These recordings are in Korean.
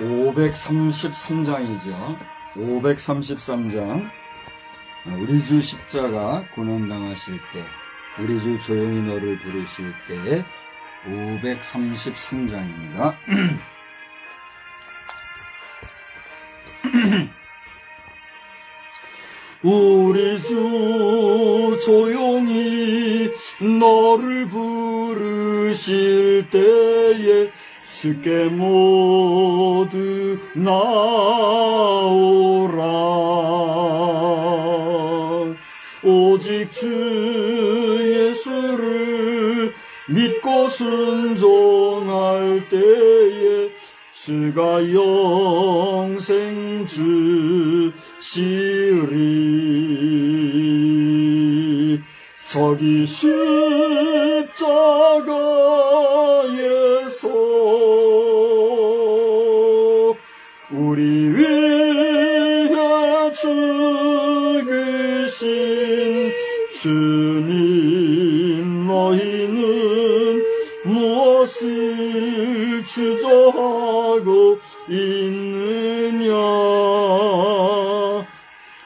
(533장이죠) 533장. 우리 주 십자가 고난당하실 때, 우리 주 조용히 너를 부르실 때 533장입니다. 우리 주 조용히 너를 부르실 때에 주께 모두 나오라. 오직 주 예수를 믿고 순종할 때에 주가 영생 주시리. 저기 십자가에서 우리 위해 죽으신 주님, 너희는 무엇을 주저하고 있느냐.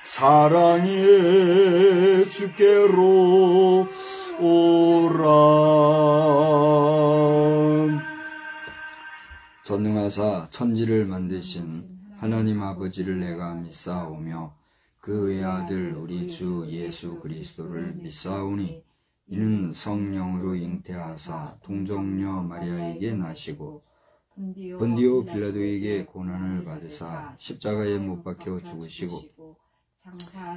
사랑의 주께로 오라. 전능하사 천지를 만드신 하나님 아버지를 내가 믿사오며 그 외아들 우리 주 예수 그리스도를 믿사오니 이는 성령으로 잉태하사 동정녀 마리아에게 나시고 본디오 빌라도에게 고난을 받으사 십자가에 못 박혀 죽으시고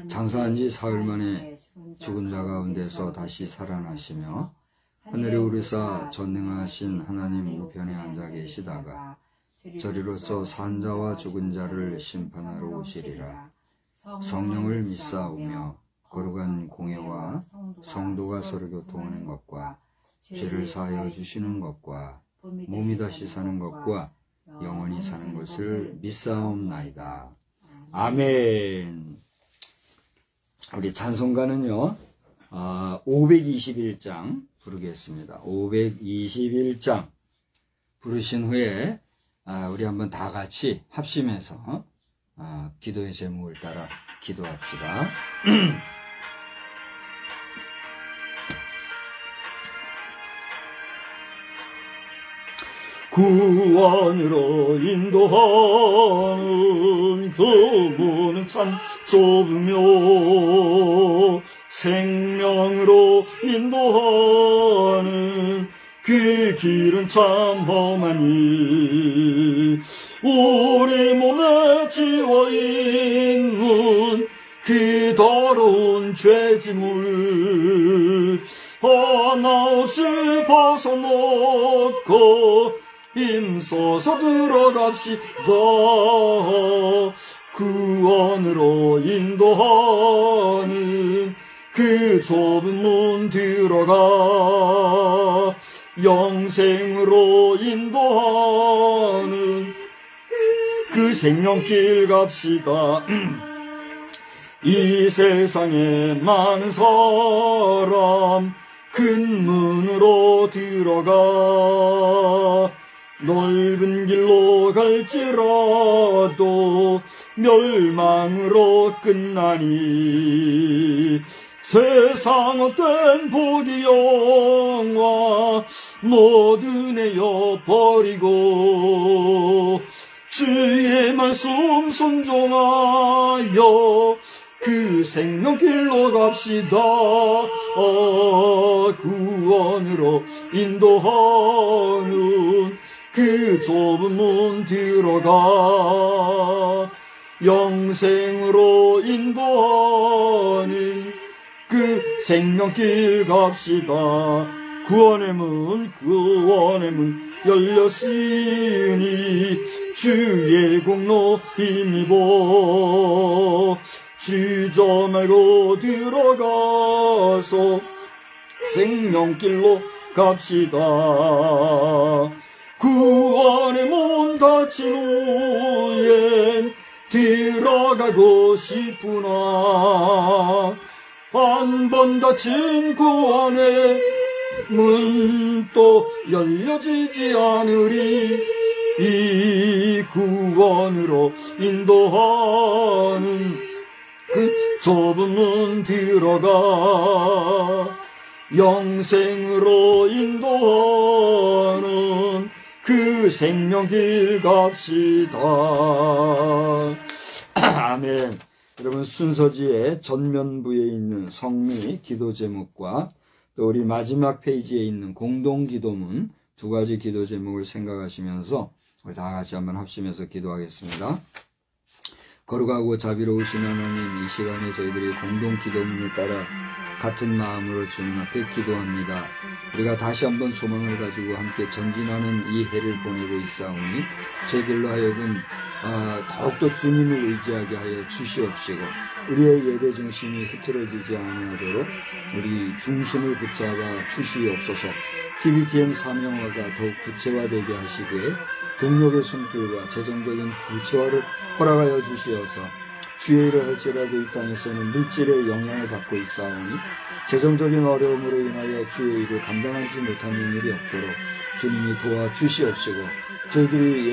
장사한 지 사흘 만에 죽은 자 가운데서 다시 살아나시며 하늘에 오르사 전능하신 하나님 우편에 앉아 계시다가 저리로서 산 자와 죽은 자를 심판하러 오시리라. 성령을 믿사오며 거룩한 공회와 성도가 서로 교통하는 것과 죄를 사하여 주시는 것과 몸이 다시 사는 것과 영원히 사는 것을 믿사옵나이다. 아멘. 우리 찬송가는요 521장 부르겠습니다. 521장 부르신 후에 우리 한번 다 같이 합심해서 기도의 제목을 따라 기도합시다. 구원으로 인도하는 그 문은 참 좁으며 생명으로 인도하는 그 길은 참 험하니 우리 몸에 지워있는 그 더러운 죄짐을 하나없이 벗어놓고 힘써서 들어갑시다. 구원으로 인도하는 그 좁은 문 들어가 영생으로 인도하는 그 생명길 갑시다. 이 세상에 많은 사람 큰 문으로 들어가 넓은 길로 갈지라도 멸망으로 끝나니 세상 헛된 복이 영화 모두 내어 버리고 주의 말씀 순종하여 그 생명길로 갑시다. 구원으로 인도하는 그 좁은 문 들어가 영생으로 인도하는 그 생명길 갑시다. 구원의 문 열렸으니 주의 공로 힘입어 주저 말고 들어가서 생명길로 갑시다. 구원의 문 닫힌 후엔 들어가고 싶으나 한 번 닫힌 구원의 문 또 열려지지 않으리. 이 구원으로 인도하는 그 좁은 문 들어가 영생으로 인도하는 그 생명길 갑시다. 아멘. 여러분, 순서지의 전면부에 있는 성미 기도 제목과 또 우리 마지막 페이지에 있는 공동 기도문 두 가지 기도 제목을 생각하시면서 우리 다 같이 한번 합심해서 기도하겠습니다. 거룩하고 자비로우신 하나님, 이 시간에 저희들이 공동 기도문을 따라 같은 마음으로 주님 앞에 기도합니다. 우리가 다시 한번 소망을 가지고 함께 전진하는 이 해를 보내고 있사오니 저희들로 하여금 더욱더 주님을 의지하게 하여 주시옵시고 우리의 예배 중심이 흐트러지지 않도록 우리 중심을 붙잡아 주시옵소서. TBTM 사명화가 더욱 구체화되게 하시되 동력의 손길과 재정적인 구체화를 허락하여 주시어서 주의 일을 할지라도 이 땅에서는 물질의 영향을 받고 있사오니 재정적인 어려움으로 인하여 주의 일을 감당하지 못하는 일이 없도록 주님이 도와주시옵시고 저희들이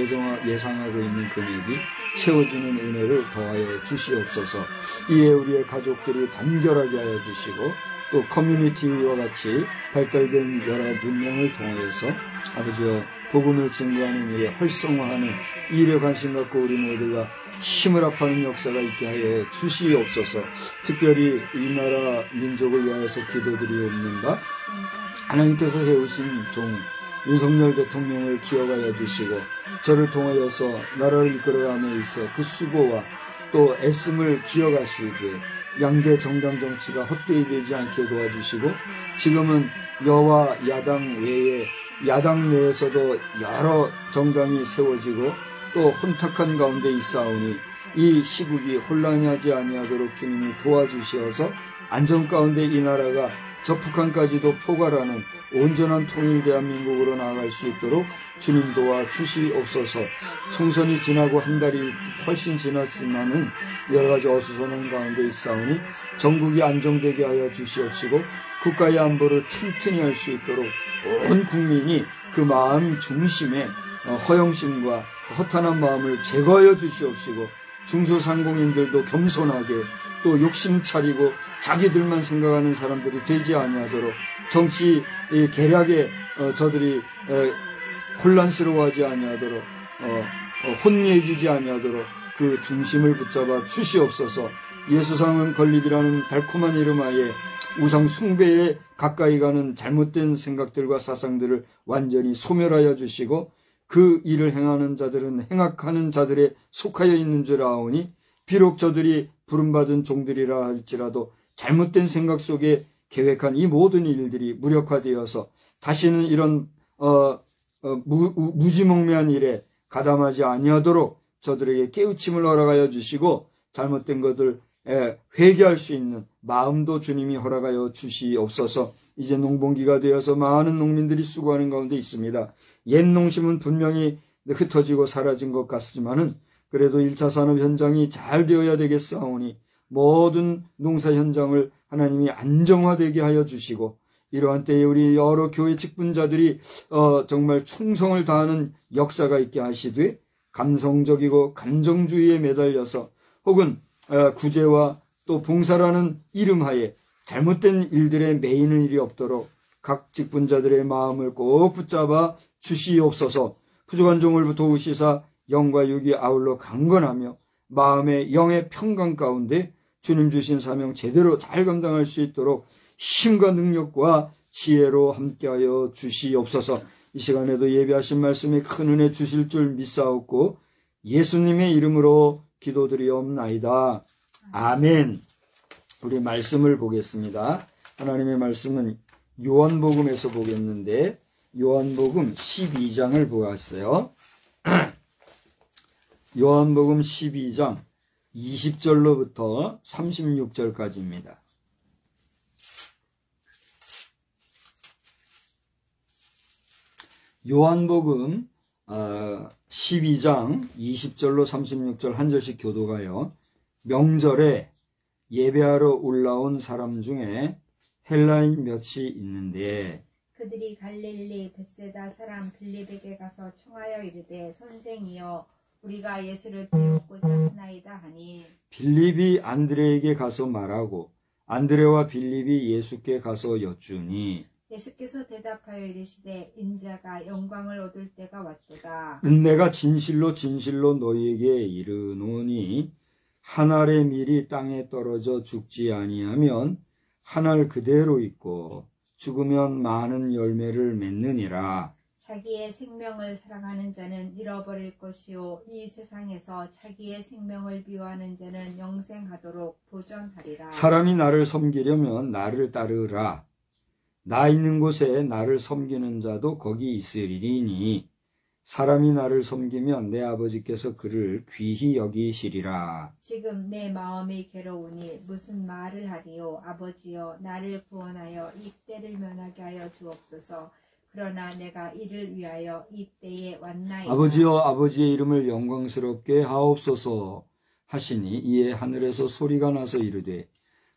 예상하고 있는 금액이 채워지는 은혜를 더하여 주시옵소서. 이에 우리의 가족들이 단결하게 하여 주시고 또 커뮤니티와 같이 발달된 여러 문명을 통하여서 아버지여 복음을 증거하는 일에 활성화하는 일에 관심 갖고 우리 모두가 힘을 합하는 역사가 있게 하여 주시옵소서. 특별히 이 나라 민족을 위하여서 기도드리옵는가 하나님께서 세우신 종 윤석열 대통령을 기억하여 주시고 저를 통하여서 나라를 이끌어감에 있어 그 수고와 또 애씀을 기억하시되 양대 정당 정치가 헛되이 되지 않게 도와주시고 지금은 여와 야당 외에 야당 내에서도 여러 정당이 세워지고 또 혼탁한 가운데 있사오니 이 시국이 혼란하지 아니하도록 주님이 도와주시어서 안전 가운데 이 나라가 저 북한까지도 포괄하는 온전한 통일 대한민국으로 나아갈 수 있도록 주님 도와주시옵소서. 총선이 지나고 한 달이 훨씬 지났으면은 여러 가지 어수선한 가운데 있사오니 전국이 안정되게 하여 주시옵시고 국가의 안보를 튼튼히 할 수 있도록 온 국민이 그 마음 중심에 허영심과 허탄한 마음을 제거하여 주시옵시고 중소상공인들도 겸손하게 또 욕심 차리고 자기들만 생각하는 사람들이 되지 아니하도록 정치 계략에 저들이 혼란스러워하지 아니하도록 혼미해지지 아니하도록 그 중심을 붙잡아 주시옵소서. 예수상은 건립이라는 달콤한 이름하에 우상 숭배에 가까이 가는 잘못된 생각들과 사상들을 완전히 소멸하여 주시고 그 일을 행하는 자들은 행악하는 자들에 속하여 있는 줄 아오니 비록 저들이 부름받은 종들이라 할지라도 잘못된 생각 속에 계획한 이 모든 일들이 무력화되어서 다시는 이런 무지몽매한 일에 가담하지 아니하도록 저들에게 깨우침을 허락하여 주시고 잘못된 것을 회개할 수 있는 마음도 주님이 허락하여 주시옵소서. 이제 농번기가 되어서 많은 농민들이 수고하는 가운데 있습니다. 옛 농심은 분명히 흩어지고 사라진 것 같지만은 그래도 1차 산업 현장이 잘 되어야 되겠사오니 모든 농사 현장을 하나님이 안정화되게 하여 주시고 이러한 때에 우리 여러 교회 직분자들이 정말 충성을 다하는 역사가 있게 하시되 감성적이고 감정주의에 매달려서 혹은 구제와 또 봉사라는 이름하에 잘못된 일들에 매이는 일이 없도록 각 직분자들의 마음을 꼭 붙잡아 주시옵소서. 부족한 종을 도우시사 영과 육이 아울러 강건하며 마음의 영의 평강 가운데 주님 주신 사명 제대로 잘 감당할 수 있도록 힘과 능력과 지혜로 함께하여 주시옵소서. 이 시간에도 예배하신 말씀에 큰 은혜 주실 줄 믿사옵고 예수님의 이름으로 기도드리옵나이다. 아멘. 우리 말씀을 보겠습니다. 하나님의 말씀은 요한복음에서 보겠는데 요한복음 12장을 보았어요. 요한복음 12장 20절로부터 36절까지입니다. 요한복음 12장 20절로 36절 한 절씩 교도가요. 명절에 예배하러 올라온 사람 중에 헬라인 몇이 있는데 그들이 갈릴리 벳세다 사람 빌립에게 가서 청하여 이르되 선생이여 우리가 예수를 배우고자 하나이다 하니 빌립이 안드레에게 가서 말하고 안드레와 빌립이 예수께 가서 여쭈니 예수께서 대답하여 이르시되 인자가 영광을 얻을 때가 왔도다. 내가 진실로 진실로 너희에게 이르노니 한 알의 밀이 땅에 떨어져 죽지 아니하면 한 알 그대로 있고 죽으면 많은 열매를 맺느니라. 자기의 생명을 사랑하는 자는 잃어버릴 것이요 이 세상에서 자기의 생명을 미워하는 자는 영생하도록 보전하리라. 사람이 나를 섬기려면 나를 따르라. 나 있는 곳에 나를 섬기는 자도 거기 있으리니 사람이 나를 섬기면 내 아버지께서 그를 귀히 여기시리라. 지금 내 마음이 괴로우니 무슨 말을 하리요. 아버지여 나를 구원하여 이 때를 면하게 하여 주옵소서. 그러나 내가 이를 위하여 이 때에 왔나이다. 아버지여 아버지의 이름을 영광스럽게 하옵소서 하시니 이에 하늘에서 소리가 나서 이르되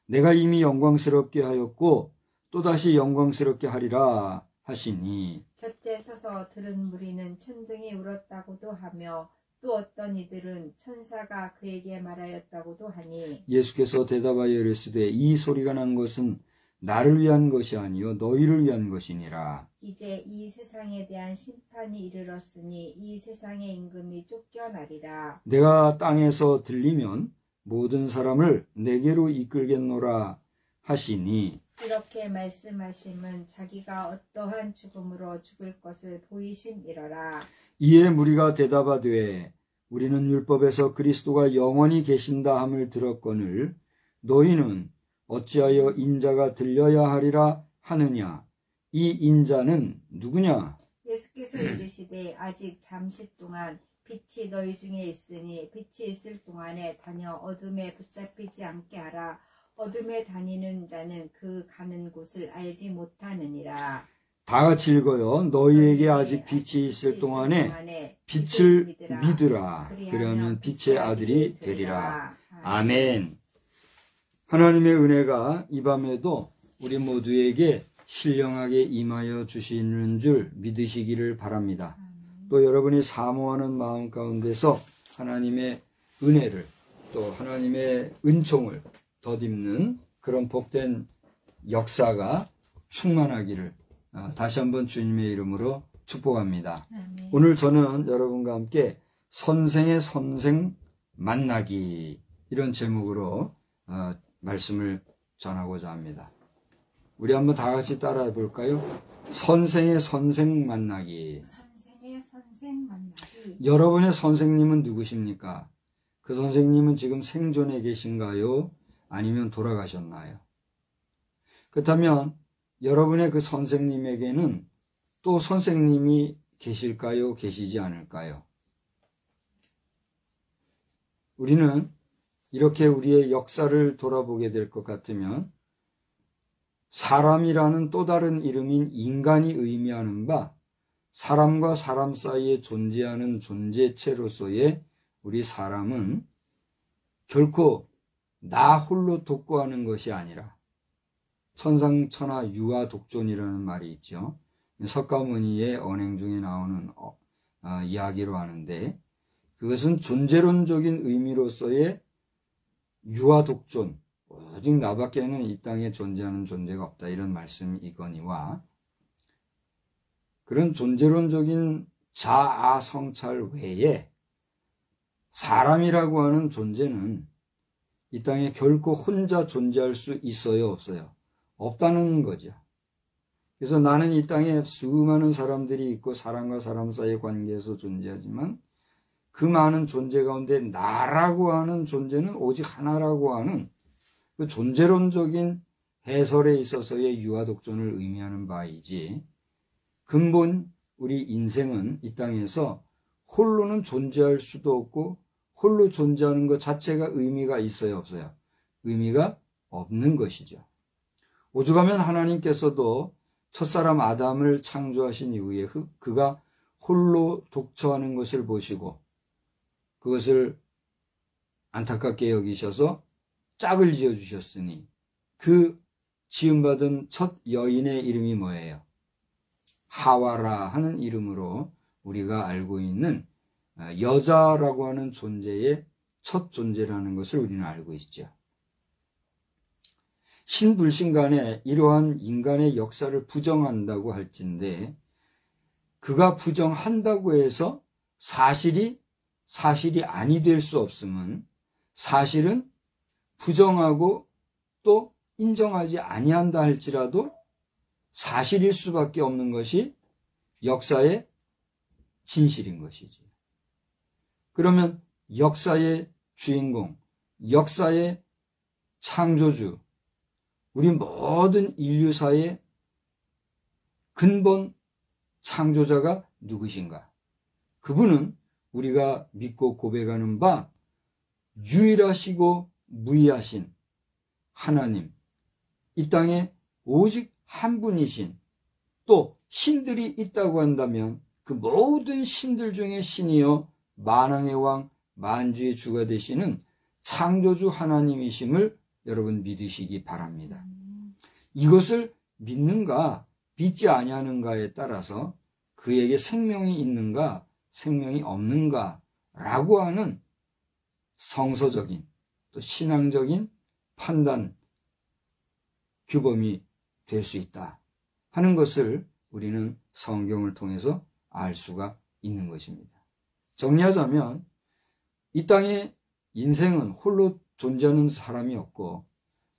내가 이미 영광스럽게 하였고 또다시 영광스럽게 하리라 하시니 곁에 서서 들은 무리는 천둥이 울었다고도 하며 또 어떤 이들은 천사가 그에게 말하였다고도 하니 예수께서 대답하여 이르시되 이 소리가 난 것은 나를 위한 것이 아니요 너희를 위한 것이니라. 이제 이 세상에 대한 심판이 이르렀으니 이 세상의 임금이 쫓겨나리라. 내가 땅에서 들리면 모든 사람을 내게로 이끌겠노라 하시니 이렇게 말씀하심은 자기가 어떠한 죽음으로 죽을 것을 보이심이러라. 이에 무리가 대답하되 우리는 율법에서 그리스도가 영원히 계신다 함을 들었거늘 너희는 어찌하여 인자가 들려야 하리라 하느냐. 이 인자는 누구냐? 예수께서 이르시되 아직 잠시 동안 빛이 너희 중에 있으니 빛이 있을 동안에 다녀 어둠에 붙잡히지 않게 하라. 어둠에 다니는 자는 그 가는 곳을 알지 못하느니라. 다 같이 읽어요. 너희에게 아직 빛이 있을 동안에 빛을 믿으라. 그러면 빛의 아들이 되리라. 아멘. 하나님의 은혜가 이 밤에도 우리 모두에게 신령하게 임하여 주시는 줄 믿으시기를 바랍니다. 또 여러분이 사모하는 마음 가운데서 하나님의 은혜를 또 하나님의 은총을 덧입는 그런 복된 역사가 충만하기를 다시 한번 주님의 이름으로 축복합니다. 아멘. 오늘 저는 여러분과 함께 선생의 선생 만나기 이런 제목으로 말씀을 전하고자 합니다. 우리 한번 다 같이 따라해 볼까요? 선생의 선생 만나기. 선생의 선생 만나기. 여러분의 선생님은 누구십니까? 그 선생님은 지금 생존해 계신가요? 아니면 돌아가셨나요? 그렇다면 여러분의 그 선생님에게는 또 선생님이 계실까요? 계시지 않을까요? 우리는 이렇게 우리의 역사를 돌아보게 될 것 같으면 사람이라는 또 다른 이름인 인간이 의미하는 바 사람과 사람 사이에 존재하는 존재체로서의 우리 사람은 결코 나 홀로 독고하는 것이 아니라 천상천하 유아독존이라는 말이 있죠. 석가모니의 언행 중에 나오는 이야기로 하는데 그것은 존재론적인 의미로서의 유아독존, 오직 나밖에는 이 땅에 존재하는 존재가 없다. 이런 말씀이거니와 그런 존재론적인 자아 성찰 외에 사람이라고 하는 존재는 이 땅에 결코 혼자 존재할 수 있어요, 없어요? 없다는 거죠. 그래서 나는 이 땅에 수많은 사람들이 있고 사람과 사람 사이의 관계에서 존재하지만 그 많은 존재 가운데 나라고 하는 존재는 오직 하나라고 하는 그 존재론적인 해설에 있어서의 유아독존을 의미하는 바이지, 근본 우리 인생은 이 땅에서 홀로는 존재할 수도 없고 홀로 존재하는 것 자체가 의미가 있어요, 없어요? 의미가 없는 것이죠. 오죽하면 하나님께서도 첫사람 아담을 창조하신 이후에 그가 홀로 독처하는 것을 보시고 그것을 안타깝게 여기셔서 짝을 지어주셨으니 그 지음받은 첫 여인의 이름이 뭐예요? 하와라 하는 이름으로 우리가 알고 있는 여자라고 하는 존재의 첫 존재라는 것을 우리는 알고 있죠. 신불신 간에 이러한 인간의 역사를 부정한다고 할진데 그가 부정한다고 해서 사실이 아니 될 수 없음은 사실은 부정하고 또 인정하지 아니한다 할지라도 사실일 수밖에 없는 것이 역사의 진실인 것이지. 그러면 역사의 주인공, 역사의 창조주, 우리 모든 인류사의 근본 창조자가 누구신가? 그분은 우리가 믿고 고백하는 바 유일하시고 무의하신 하나님, 이 땅에 오직 한 분이신, 또 신들이 있다고 한다면 그 모든 신들 중에 신이여 만왕의 왕 만주의 주가 되시는 창조주 하나님이심을 여러분 믿으시기 바랍니다. 이것을 믿는가 믿지 아니하는가에 따라서 그에게 생명이 있는가 생명이 없는가 라고 하는 성서적인 또 신앙적인 판단 규범이 될 수 있다 하는 것을 우리는 성경을 통해서 알 수가 있는 것입니다. 정리하자면 이 땅에 인생은 홀로 존재하는 사람이 없고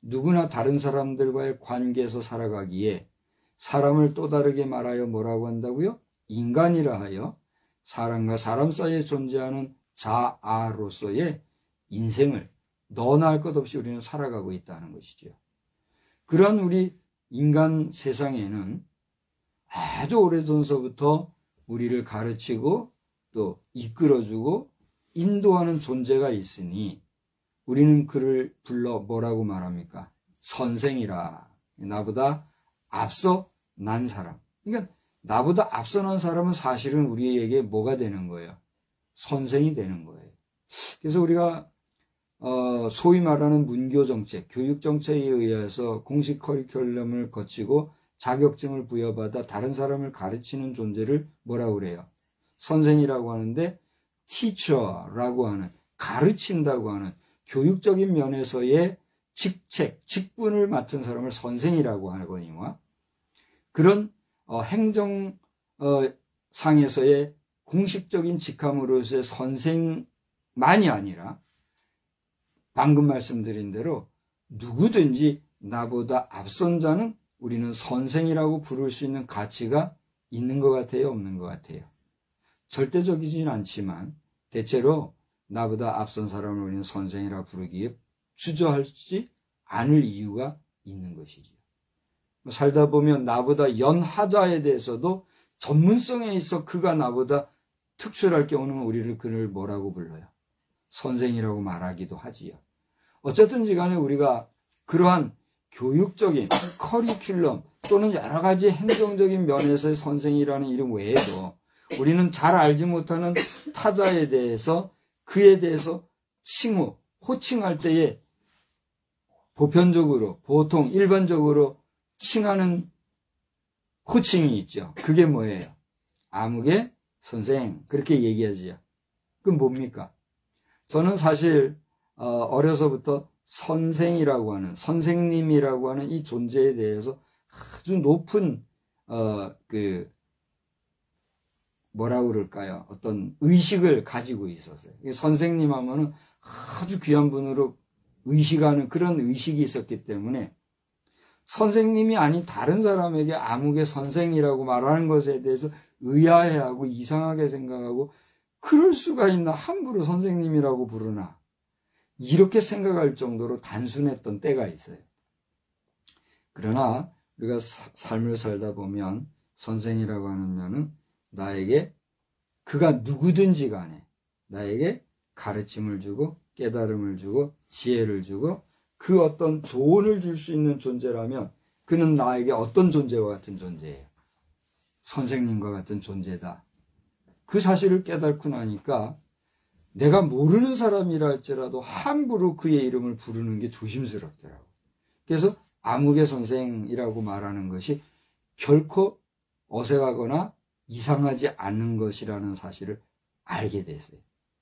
누구나 다른 사람들과의 관계에서 살아가기에 사람을 또 다르게 말하여 뭐라고 한다고요? 인간이라 하여 사람과 사람 사이에 존재하는 자아로서의 인생을 너나 할 것 없이 우리는 살아가고 있다는 것이죠. 그런 우리 인간 세상에는 아주 오래전서부터 우리를 가르치고 또 이끌어주고 인도하는 존재가 있으니 우리는 그를 불러 뭐라고 말합니까? 선생이라. 나보다 앞서 난 사람. 그러니까 나보다 앞서 난 사람은 사실은 우리에게 뭐가 되는 거예요? 선생이 되는 거예요. 그래서 우리가 소위 말하는 문교정책, 교육정책에 의해서 공식 커리큘럼을 거치고 자격증을 부여받아 다른 사람을 가르치는 존재를 뭐라고 그래요? 선생이라고 하는데 teacher라고 하는 가르친다고 하는 교육적인 면에서의 직책, 직분을 맡은 사람을 선생이라고 하거니와 그런 행정상에서의 공식적인 직함으로서의 선생만이 아니라 방금 말씀드린 대로 누구든지 나보다 앞선 자는 우리는 선생이라고 부를 수 있는 가치가 있는 것 같아요? 없는 것 같아요? 절대적이진 않지만 대체로 나보다 앞선 사람을 우리는 선생이라고 부르기에 주저하지 않을 이유가 있는 것이죠. 살다 보면 나보다 연하자에 대해서도 전문성에 있어 그가 나보다 특출할 경우는 우리를 그를 뭐라고 불러요? 선생이라고 말하기도 하지요. 어쨌든지 간에 우리가 그러한 교육적인 커리큘럼 또는 여러 가지 행정적인 면에서의 선생이라는 이름 외에도 우리는 잘 알지 못하는 타자에 대해서 그에 대해서 칭호, 호칭할 때에 보편적으로, 보통 일반적으로 칭하는 호칭이 있죠. 그게 뭐예요? 아무개 선생 그렇게 얘기하지요. 그건 뭡니까? 저는 사실 어려서부터 선생이라고 하는, 선생님이라고 하는 이 존재에 대해서 아주 높은 뭐라고 그럴까요? 어떤 의식을 가지고 있었어요. 선생님 하면은 아주 귀한 분으로 의식하는 그런 의식이 있었기 때문에 선생님이 아닌 다른 사람에게 아무개 선생이라고 말하는 것에 대해서 의아해하고 이상하게 생각하고, 그럴 수가 있나, 함부로 선생님이라고 부르나, 이렇게 생각할 정도로 단순했던 때가 있어요. 그러나 우리가 삶을 살다 보면 선생이라고 하면은 나에게, 그가 누구든지 간에 나에게 가르침을 주고 깨달음을 주고 지혜를 주고 그 어떤 조언을 줄 수 있는 존재라면 그는 나에게 어떤 존재와 같은 존재예요? 선생님과 같은 존재다. 그 사실을 깨닫고 나니까 내가 모르는 사람이라 할지라도 함부로 그의 이름을 부르는 게 조심스럽더라고요. 그래서 아무개 선생이라고 말하는 것이 결코 어색하거나 이상하지 않은 것이라는 사실을 알게 됐어요.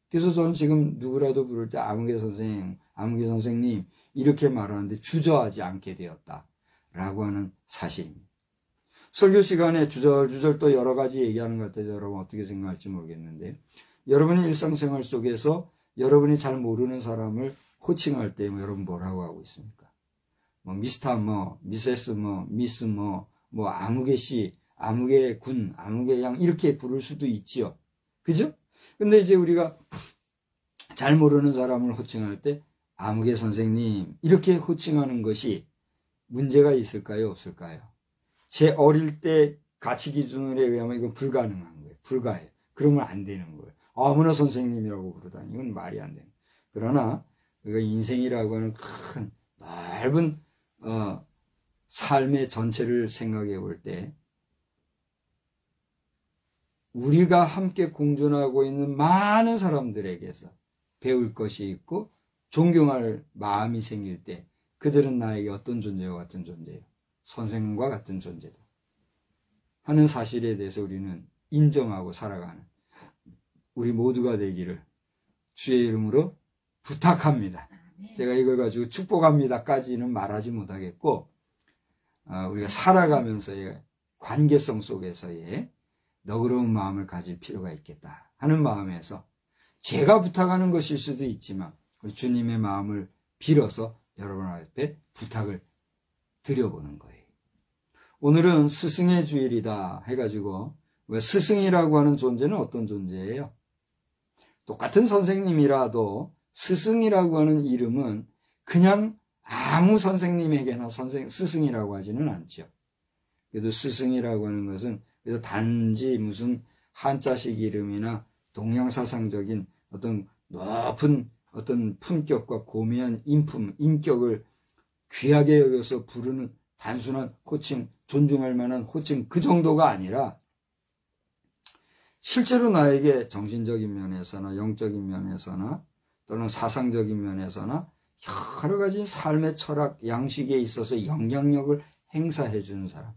그래서 저는 지금 누구라도 부를 때 아무개 선생, 아무개 선생님 이렇게 말하는데 주저하지 않게 되었다라고 하는 사실입니다. 설교 시간에 주절주절 또 여러 가지 얘기하는 것 같아서 여러분 어떻게 생각할지 모르겠는데, 여러분의 일상생활 속에서 여러분이 잘 모르는 사람을 호칭할 때 여러분 뭐라고 하고 있습니까? 미스터 미세스 미스 아무개 씨, 아무개 군, 아무개 양 이렇게 부를 수도 있지요. 그죠? 근데 이제 우리가 잘 모르는 사람을 호칭할 때 아무개 선생님 이렇게 호칭하는 것이 문제가 있을까요? 없을까요? 제 어릴 때 가치 기준에 의하면 이건 불가능한 거예요. 불가해요. 그러면 안 되는 거예요. 아무나 선생님이라고 부르다니 이건 말이 안 되는. 그러나 우리가 인생이라고 하는 큰 넓은 삶의 전체를 생각해 볼 때 우리가 함께 공존하고 있는 많은 사람들에게서 배울 것이 있고 존경할 마음이 생길 때 그들은 나에게 어떤 존재와 같은 존재예요? 선생님과 같은 존재다 하는 사실에 대해서 우리는 인정하고 살아가는 우리 모두가 되기를 주의 이름으로 부탁합니다. 제가 이걸 가지고 축복합니다까지는 말하지 못하겠고, 우리가 살아가면서의 관계성 속에서의 너그러운 마음을 가질 필요가 있겠다 하는 마음에서 제가 부탁하는 것일 수도 있지만 주님의 마음을 빌어서 여러분 앞에 부탁을 드려보는 거예요. 오늘은 스승의 주일이다 해가지고, 스승이라고 하는 존재는 어떤 존재예요? 똑같은 선생님이라도 스승이라고 하는 이름은 그냥 아무 선생님에게나 스승이라고 하지는 않죠. 그래도 스승이라고 하는 것은 그래서 단지 무슨 한자식 이름이나 동양사상적인 어떤 높은 어떤 품격과 고귀한 인격을 귀하게 여겨서 부르는 단순한 호칭, 존중할 만한 호칭 그 정도가 아니라 실제로 나에게 정신적인 면에서나 영적인 면에서나 또는 사상적인 면에서나 여러 가지 삶의 철학, 양식에 있어서 영향력을 행사해 주는 사람.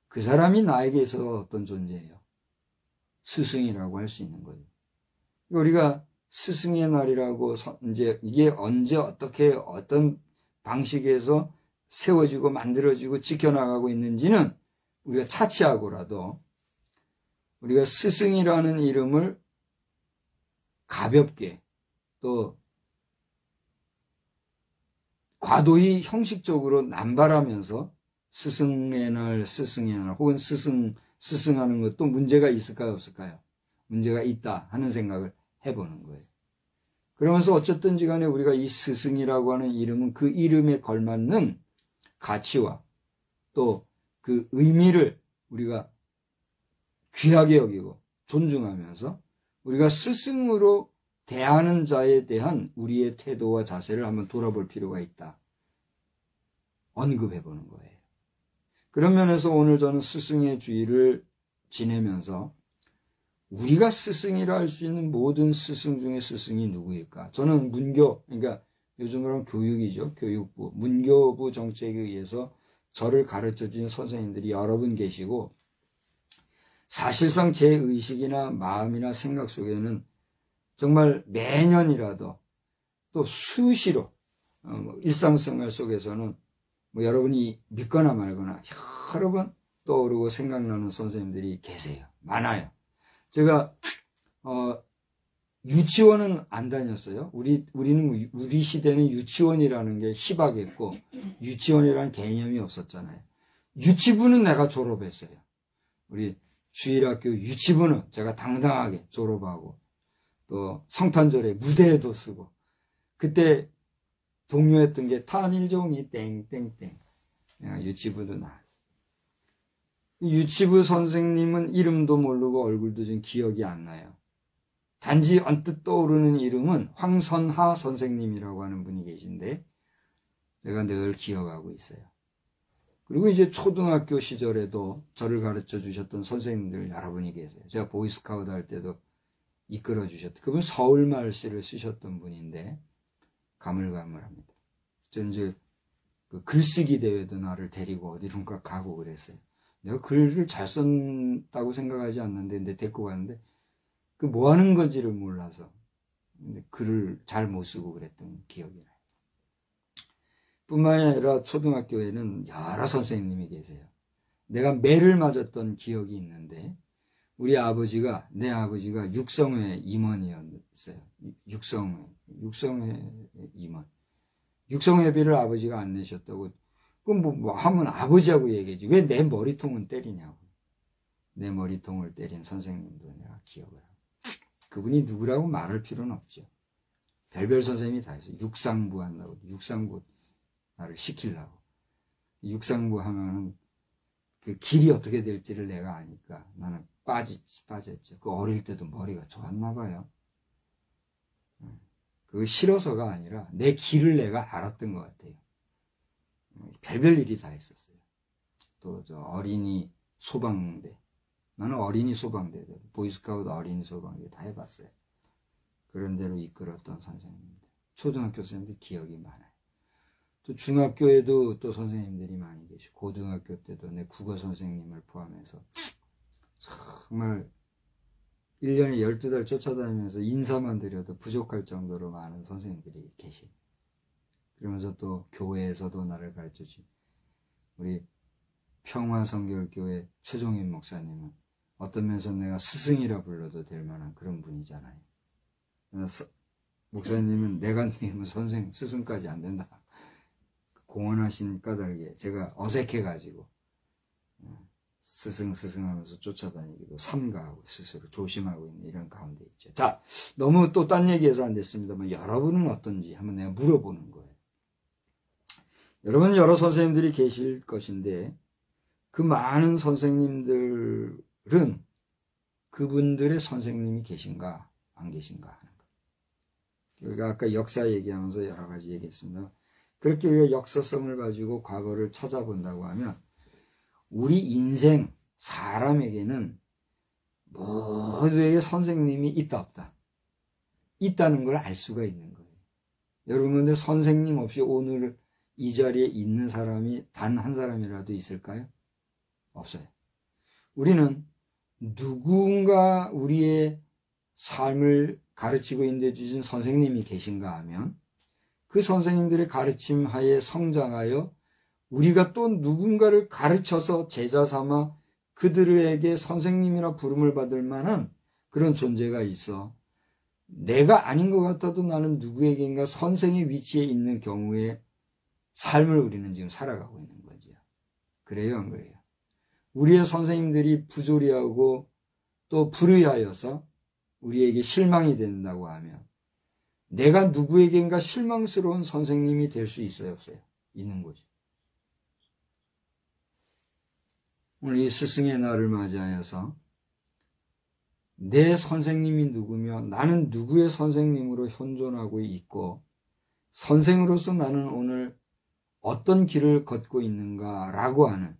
그 사람이 나에게 있어서 어떤 존재예요? 스승이라고 할 수 있는 거예요. 우리가 스승의 날이라고 이제 이게 언제 어떻게 어떤 방식에서 세워지고 만들어지고 지켜나가고 있는지는 우리가 차치하고라도 우리가 스승이라는 이름을 가볍게 또 과도히 형식적으로 남발하면서 스승의 날 혹은 스승하는 것도 문제가 있을까요? 없을까요? 문제가 있다 하는 생각을 해보는 거예요. 그러면서 어쨌든지 간에 우리가 이 스승이라고 하는 이름은 그 이름에 걸맞는 가치와 또 그 의미를 우리가 귀하게 여기고 존중하면서 우리가 스승으로 대하는 자에 대한 우리의 태도와 자세를 한번 돌아볼 필요가 있다. 언급해 보는 거예요. 그런 면에서 오늘 저는 스승의 주일을 지내면서 우리가 스승이라 할 수 있는 모든 스승 중에 스승이 누구일까? 저는 문교, 그러니까 요즘으로는 교육이죠. 교육부, 문교부 정책에 의해서 저를 가르쳐준 선생님들이 여러 분 계시고 사실상 제 의식이나 마음이나 생각 속에는 정말 매년이라도 또 수시로 일상생활 속에서는 뭐 여러분이 믿거나 말거나 여러 번 떠오르고 생각나는 선생님들이 계세요. 많아요. 제가 유치원은 안 다녔어요. 우리 시대는 유치원이라는 게 희박했고 유치원이라는 개념이 없었잖아요. 유치부는 내가 졸업했어요. 우리 주일학교 유치부는 제가 당당하게 졸업하고 또 성탄절에 무대에도 쓰고 그때 동요했던 게 탄일종이 땡땡땡. 유치부도 나. 유치부 선생님은 이름도 모르고 얼굴도 좀 기억이 안 나요. 단지 언뜻 떠오르는 이름은 황선하 선생님이라고 하는 분이 계신데 제가 늘 기억하고 있어요. 그리고 이제 초등학교 시절에도 저를 가르쳐 주셨던 선생님들 여러분이 계세요. 제가 보이스카우트 할 때도 이끌어 주셨던 그분 서울말씨를 쓰셨던 분인데 가물가물합니다. 저는 이제 그 글쓰기 대회도 나를 데리고 어디론가 가고 그랬어요. 내가 글을 잘 썼다고 생각하지 않는데 내 데리고 갔는데 그 뭐 하는 건지를 몰라서 근데 글을 잘 못 쓰고 그랬던 기억이 나요. 뿐만 아니라 초등학교에는 여러 선생님이 계세요. 내가 매를 맞았던 기억이 있는데 내 아버지가 육성회 임원이었어요. 육성회 임원. 육성회비를 아버지가 안 내셨다고. 그럼 뭐 하면 아버지하고 얘기하지. 왜 내 머리통은 때리냐고. 내 머리통을 때린 선생님도 내가 기억을 하고. 그분이 누구라고 말할 필요는 없죠. 별별 선생님이 다 있어요. 육상부 한다고. 육상부 나를 시키려고. 육상부 하면은 그 길이 어떻게 될지를 내가 아니까 나는 빠졌죠. 그 어릴 때도 머리가 좋았나 봐요. 그거 싫어서가 아니라 내 길을 내가 알았던 것 같아요. 별별 일이 다 있었어요. 또 저 어린이 소방대. 나는 어린이 소방대, 보이스카우트 어린이 소방대 다 해봤어요. 그런 데로 이끌었던 선생님들. 초등학교 선생님들 기억이 많아요. 또 중학교에도 또 선생님들이 많이 계시고 고등학교 때도 내 국어 선생님을 포함해서 정말 1년에 12달 쫓아다니면서 인사만 드려도 부족할 정도로 많은 선생님들이 계시. 그러면서 또 교회에서도 나를 가르쳐주신 우리 평화성결교회 최종인 목사님은 어떤 면에서 내가 스승이라 불러도 될 만한 그런 분이잖아요. 목사님은 내가 님은 선생, 스승까지 안 된다. 공언하신 까닭에 제가 어색해가지고 스승 하면서 쫓아다니기도 삼가하고 스스로 조심하고 있는 이런 가운데 있죠. 자, 너무 또 딴 얘기해서 안 됐습니다만 여러분은 어떤지 한번 내가 물어보는 거예요. 여러분 여러 선생님들이 계실 것인데 그 많은 선생님들은 그분들의 선생님이 계신가 안 계신가 하는 거예요. 우리가 아까 역사 얘기하면서 여러 가지 얘기했습니다. 그렇게 우리가 역사성을 가지고 과거를 찾아본다고 하면 우리 인생 사람에게는 모두에게 선생님이 있다 없다. 있다는 걸 알 수가 있는 거예요. 여러분 근데 선생님 없이 오늘 이 자리에 있는 사람이 단 한 사람이라도 있을까요? 없어요. 우리는 누군가 우리의 삶을 가르치고 인도해 주신 선생님이 계신가 하면 그 선생님들의 가르침 하에 성장하여 우리가 또 누군가를 가르쳐서 제자 삼아 그들에게 선생님이라 부름을 받을 만한 그런 존재가 있어. 내가 아닌 것 같아도 나는 누구에게인가 선생의 위치에 있는 경우에 삶을 우리는 지금 살아가고 있는 거죠. 그래요, 안 그래요? 우리의 선생님들이 부조리하고 또 불의하여서 우리에게 실망이 된다고 하면 내가 누구에게인가 실망스러운 선생님이 될 수 있어요, 없어요? 있는 거죠. 오늘 이 스승의 날을 맞이하여서 내 선생님이 누구며 나는 누구의 선생님으로 현존하고 있고 선생으로서 나는 오늘 어떤 길을 걷고 있는가라고 하는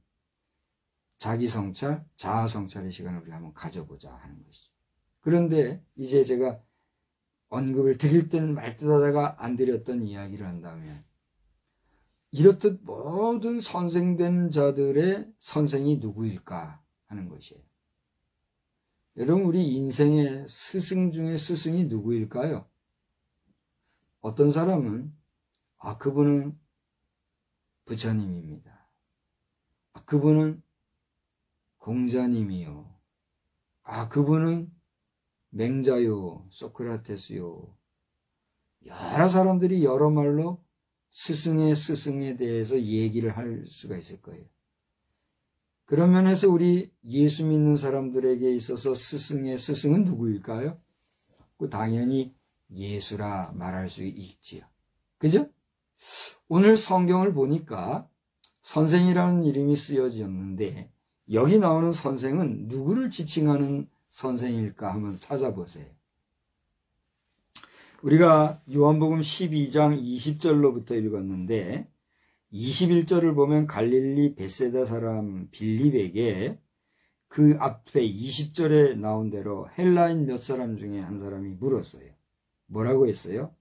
자기성찰, 자아성찰의 시간을 우리 한번 가져보자 하는 것이죠. 그런데 이제 제가 언급을 드릴 때는 말뜻하다가 안 드렸던 이야기를 한다면 이렇듯 모든 선생된 자들의 선생이 누구일까 하는 것이에요. 여러분 우리 인생의 스승 중에 스승이 누구일까요? 어떤 사람은 그분은 부처님입니다. 그분은 공자님이요. 그분은 맹자요, 소크라테스요. 여러 사람들이 여러 말로 스승에 대해서 얘기를 할 수가 있을 거예요. 그런 면에서 우리 예수 믿는 사람들에게 있어서 스승은 누구일까요? 당연히 예수라 말할 수 있지요. 그죠? 오늘 성경을 보니까 선생이라는 이름이 쓰여졌는데 여기 나오는 선생은 누구를 지칭하는 선생일까 한번 찾아보세요. 우리가 요한복음 12장 20절로부터 읽었는데 21절을 보면 갈릴리 벳세다 사람 빌립에게 그 앞에 20절에 나온 대로 헬라인 몇 사람 중에 한 사람이 물었어요. 뭐라고 했어요?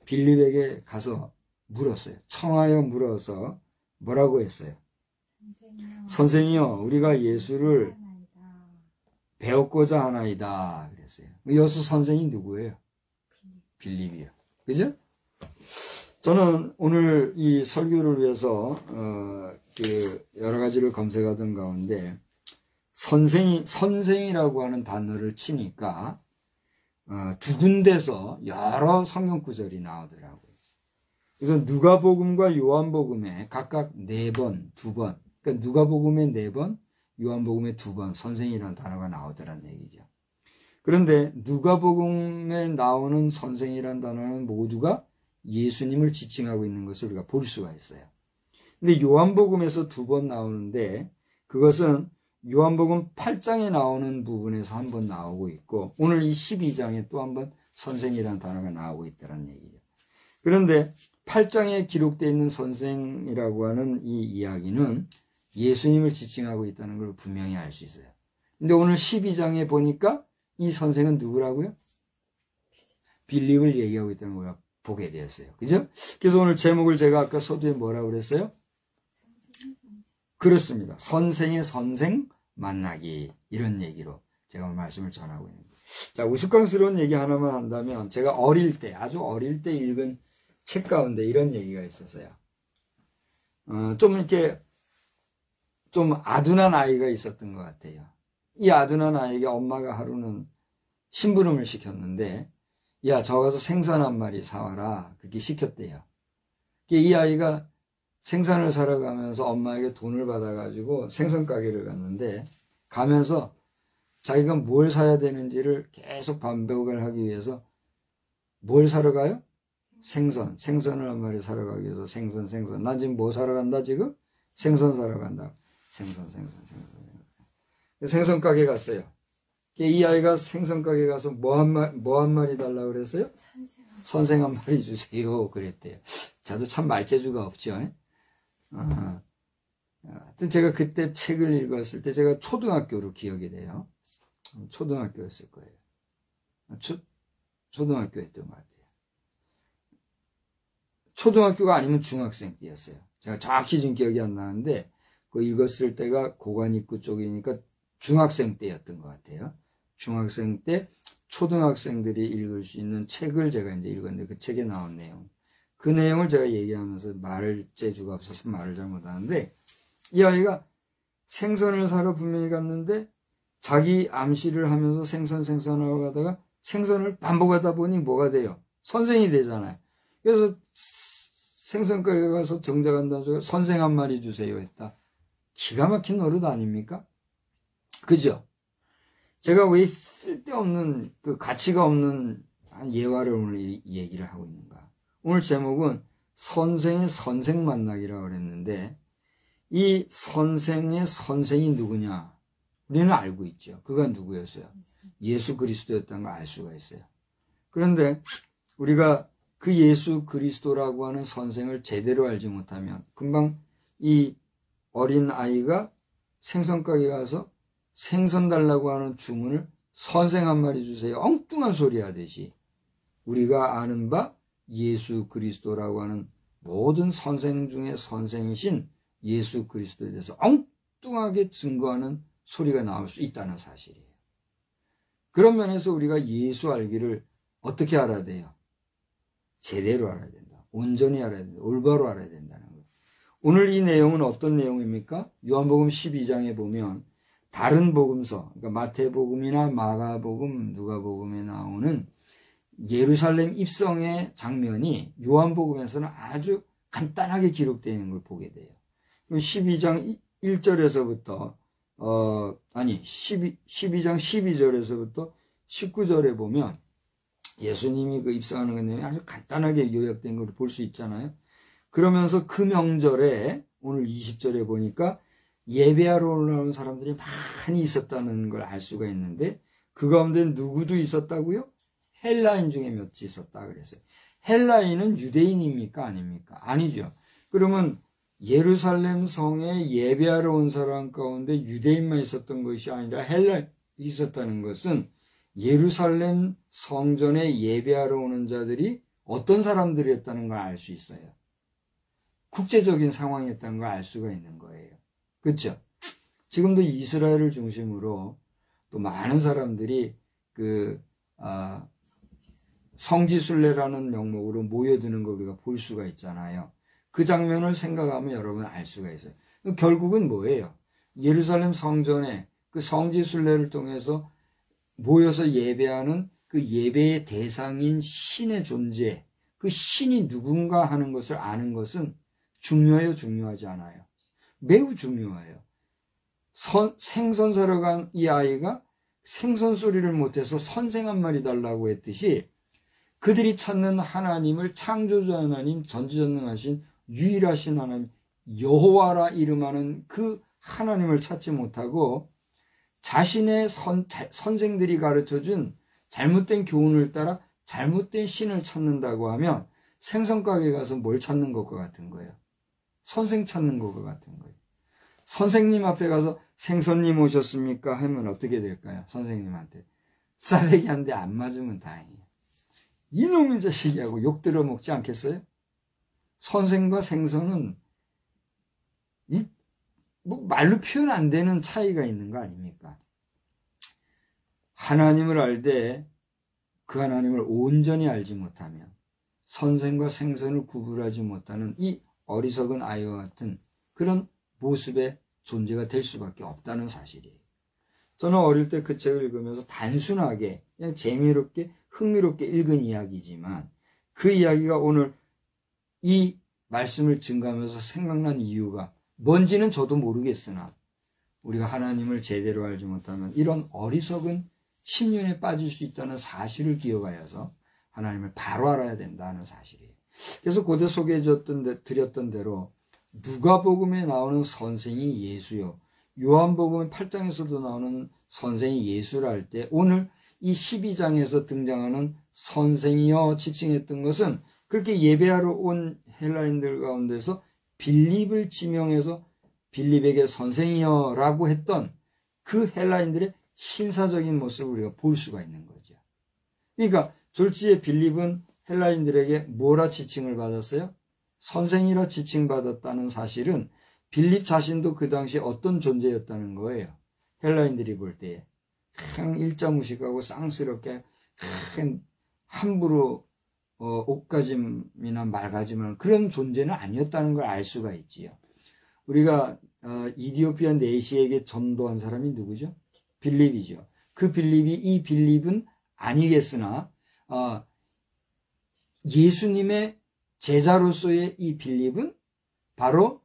빌립에게 가서 물었어요. 청하여 물어서 뭐라고 했어요? 선생이요, 우리가 예수를 배웠고자 하나이다 그랬어요. 여기서 선생이 누구예요? 빌립이요. 그죠? 저는 오늘 이 설교를 위해서 여러 가지를 검색하던 가운데 선생이라고 하는 단어를 치니까 두 군데서 여러 성경 구절이 나오더라고요. 그래서 누가복음과 요한복음에 각각 4번, 2번, 그러니까 누가복음에 4번, 요한복음에 2번 선생이라는 단어가 나오더란 얘기죠. 그런데 누가복음에 나오는 선생이라는 단어는 모두가 예수님을 지칭하고 있는 것을 우리가 볼 수가 있어요. 근데 요한복음에서 2번 나오는데 그것은 요한복음 8장에 나오는 부분에서 한 번 나오고 있고 오늘 이 12장에 또 한 번 선생이라는 단어가 나오고 있다는 얘기죠. 그런데 8장에 기록되어 있는 선생이라고 하는 이 이야기는 예수님을 지칭하고 있다는 걸 분명히 알 수 있어요. 근데 오늘 12장에 보니까 이 선생은 누구라고요? 빌립을 얘기하고 있다는 걸 보게 되었어요. 그죠? 그래서 오늘 제목을 제가 아까 서두에 뭐라고 그랬어요? 그렇습니다. 선생의 선생 만나기. 이런 얘기로 제가 오늘 말씀을 전하고 있는 거예요. 자, 우스꽝스러운 얘기 하나만 한다면 제가 아주 어릴 때 읽은 책 가운데 이런 얘기가 있었어요. 좀 이렇게 좀 아둔한 아이가 있었던 것 같아요. 이 아둔한 아이에게 엄마가 하루는 심부름을 시켰는데 야, 저 가서 생선 한 마리 사와라. 그렇게 시켰대요. 이 아이가 생선을 사러 가면서 엄마에게 돈을 받아가지고 생선 가게를 갔는데 가면서 자기가 뭘 사야 되는지를 계속 반복을 하기 위해서 뭘 사러 가요? 생선을 한 마리 사러 가기 위해서 생선. 난 지금 뭐 사러 간다 지금? 생선 사러 간다. 생선. 생선 가게 갔어요. 이 아이가 생선 가게 가서 뭐 한 마리 달라고 그랬어요? 선생 한 마리 주세요. 그랬대요. 저도 참 말재주가 없죠. 하여튼 제가 그때 책을 읽었을 때 제가 초등학교로 기억이 돼요. 초등학교였을 거예요. 초등학교였던 것 같아요. 초등학교가 아니면 중학생 때였어요. 제가 정확히 지금 기억이 안 나는데 그 읽었을 때가 고관입구 쪽이니까 중학생 때였던 것 같아요. 중학생 때 초등학생들이 읽을 수 있는 책을 제가 이제 읽었는데 그 책에 나온 내용. 그 내용을 제가 얘기하면서 말을 재주가 없어서 말을 잘못하는데 이 아이가 생선을 사러 분명히 갔는데 자기 암시를 하면서 생선하고 가다가 생선을 반복하다 보니 뭐가 돼요? 선생이 되잖아요. 그래서 생선가게 가서 정작한다고 선생 한 마리 주세요 했다. 기가 막힌 노릇 아닙니까? 그죠? 제가 왜 쓸데없는 그 가치가 없는 예화를 오늘 얘기를 하고 있는가? 오늘 제목은 선생의 선생 만나기라고 그랬는데 이 선생의 선생이 누구냐? 우리는 알고 있죠. 그가 누구였어요? 예수 그리스도였다는 걸 알 수가 있어요. 그런데 우리가 그 예수 그리스도라고 하는 선생을 제대로 알지 못하면 금방 이 어린 아이가 생선가게 가서 생선 달라고 하는 주문을 선생 한 마리 주세요. 엉뚱한 소리 하듯이 우리가 아는 바 예수 그리스도라고 하는 모든 선생 중에 선생이신 예수 그리스도에 대해서 엉뚱하게 증거하는 소리가 나올 수 있다는 사실이에요. 그런 면에서 우리가 예수 알기를 어떻게 알아야 돼요? 제대로 알아야 된다. 온전히 알아야 된다. 올바로 알아야 된다는 거예요. 오늘 이 내용은 어떤 내용입니까? 요한복음 12장에 보면 다른 복음서, 그러니까 마태복음이나 마가복음, 누가복음에 나오는 예루살렘 입성의 장면이 요한복음에서는 아주 간단하게 기록되어 있는 걸 보게 돼요. 12장 1절에서부터 12장 12절에서부터 19절에 보면 예수님이 그 입성하는 것 내용이 아주 간단하게 요약된 걸 볼 수 있잖아요. 그러면서 그 명절에 오늘 20절에 보니까 예배하러 올라오는 사람들이 많이 있었다는 걸 알 수가 있는데 그 가운데 누구도 있었다고요? 헬라인 중에 몇이 있었다 그랬어요. 헬라인은 유대인입니까? 아닙니까? 아니죠. 그러면 예루살렘 성에 예배하러 온 사람 가운데 유대인만 있었던 것이 아니라 헬라인이 있었다는 것은 예루살렘 성전에 예배하러 오는 자들이 어떤 사람들이었다는 걸 알 수 있어요. 국제적인 상황이었다는 걸 알 수가 있는 거예요. 그렇죠? 지금도 이스라엘을 중심으로 또 많은 사람들이 성지순례라는 명목으로 모여드는 걸 우리가 볼 수가 있잖아요. 그 장면을 생각하면 여러분 알 수가 있어요. 결국은 뭐예요? 예루살렘 성전에 그 성지순례를 통해서 모여서 예배하는 그 예배의 대상인 신의 존재, 그 신이 누군가 하는 것을 아는 것은 중요해요, 중요하지 않아요? 매우 중요해요. 생선 사러 간 이 아이가 생선 소리를 못해서 선생 한 마리 달라고 했듯이 그들이 찾는 하나님을 창조주 하나님, 전지전능하신 유일하신 하나님 여호와라 이름하는 그 하나님을 찾지 못하고 자신의 선생들이 가르쳐준 잘못된 교훈을 따라 잘못된 신을 찾는다고 하면 생선가게 가서 뭘 찾는 것과 같은 거예요. 선생 찾는 것과 같은 거예요. 선생님 앞에 가서 생선님 오셨습니까? 하면 어떻게 될까요? 선생님한테 싸대기 한 대 안 맞으면 다행이에요. 이놈의 자식이 하고 욕 들어먹지 않겠어요? 선생과 생선은 말로 표현 안 되는 차이가 있는 거 아닙니까? 하나님을 알되 그 하나님을 온전히 알지 못하면 선생과 생선을 구분하지 못하는 이 어리석은 아이와 같은 그런 모습의 존재가 될 수밖에 없다는 사실이에요. 저는 어릴 때 그 책을 읽으면서 단순하게 그냥 재미롭게 흥미롭게 읽은 이야기지만 그 이야기가 오늘 이 말씀을 증거하면서 생각난 이유가 뭔지는 저도 모르겠으나 우리가 하나님을 제대로 알지 못하면 이런 어리석은 침륜에 빠질 수 있다는 사실을 기억하여서 하나님을 바로 알아야 된다는 사실이에요. 그래서 고대 드렸던 대로 누가복음에 나오는 선생이 예수요, 요한복음 8장에서도 나오는 선생이 예수를 할 때 오늘 이 12장에서 등장하는 선생이여 지칭했던 것은 그렇게 예배하러 온 헬라인들 가운데서 빌립을 지명해서 빌립에게 선생이여 라고 했던 그 헬라인들의 신사적인 모습을 우리가 볼 수가 있는 거죠. 그러니까 졸지에 빌립은 헬라인들에게 뭐라 지칭을 받았어요? 선생이라 지칭받았다는 사실은 빌립 자신도 그 당시 어떤 존재였다는 거예요. 헬라인들이 볼 때에 그냥 일자무식하고 쌍스럽게 그냥 함부로 옷가짐이나 말가짐을 그런 존재는 아니었다는 걸 알 수가 있지요. 우리가 이디오피아 내시에게 전도한 사람이 누구죠? 빌립이죠. 그 빌립이 이 빌립은 아니겠으나 예수님의 제자로서의 이 빌립은 바로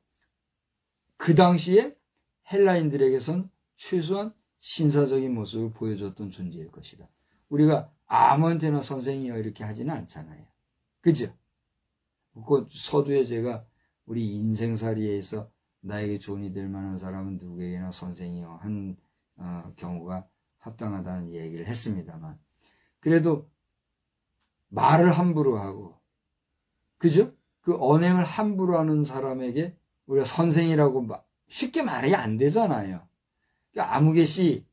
그 당시에 헬라인들에게선 최소한 신사적인 모습을 보여줬던 존재일 것이다. 우리가 아무한테나 선생이여 이렇게 하지는 않잖아요. 그죠? 그 서두에 제가 우리 인생살이에서 나에게 조언이 될 만한 사람은 누구에게나 선생이여 한 경우가 합당하다는 얘기를 했습니다만 그래도 말을 함부로 하고 그죠? 그 언행을 함부로 하는 사람에게 우리가 선생이라고 쉽게 말이 안 되잖아요. 그러니까 아무개씨,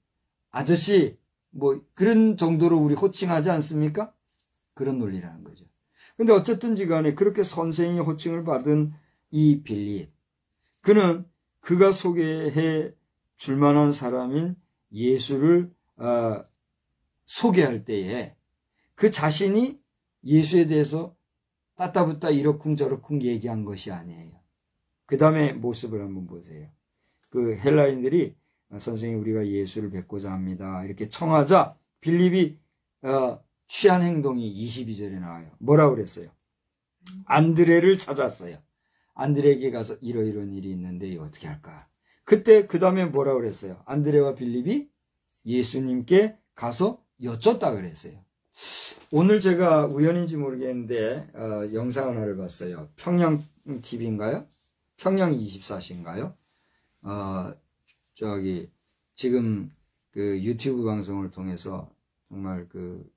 아저씨 뭐 그런 정도로 우리 호칭하지 않습니까? 그런 논리라는 거죠. 근데 어쨌든지 간에 그렇게 선생의 호칭을 받은 이 빌립, 그는 그가 소개해 줄 만한 사람인 예수를 소개할 때에 그 자신이 예수에 대해서 따따붙다 이러쿵저러쿵 얘기한 것이 아니에요. 그 다음에 모습을 한번 보세요. 그 헬라인들이 선생님 우리가 예수를 뵙고자 합니다. 이렇게 청하자 빌립이 취한 행동이 22절에 나와요. 뭐라고 그랬어요? 안드레를 찾았어요. 안드레에게 가서 이러이러한 일이 있는데 이거 어떻게 할까? 그때 그 다음에 뭐라고 그랬어요? 안드레와 빌립이 예수님께 가서 여쭙다 그랬어요. 오늘 제가 우연인지 모르겠는데 영상 하나를 봤어요. 평양 TV인가요? 평양 24시인가요? 지금 그 유튜브 방송을 통해서 정말 그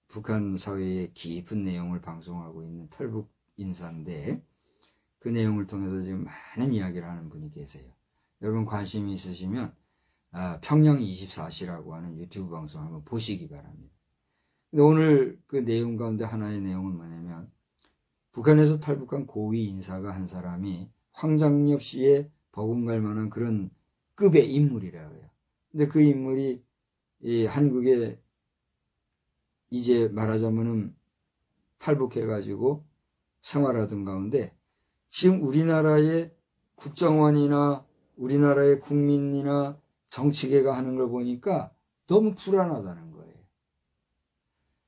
북한 사회의 깊은 내용을 방송하고 있는 탈북 인사인데 그 내용을 통해서 지금 많은 이야기를 하는 분이 계세요. 여러분 관심이 있으시면 평양 24시라고 하는 유튜브 방송 한번 보시기 바랍니다. 근데 오늘 그 내용 가운데 하나의 내용은 뭐냐면 북한에서 탈북한 고위 인사가 한 사람이 황장엽 씨의 버금갈 만한 그런 급의 인물이라고 해요. 근데 그 인물이 이 한국에 이제 말하자면은 탈북해가지고 생활하던 가운데 지금 우리나라의 국정원이나 우리나라의 국민이나 정치계가 하는 걸 보니까 너무 불안하다는 거예요.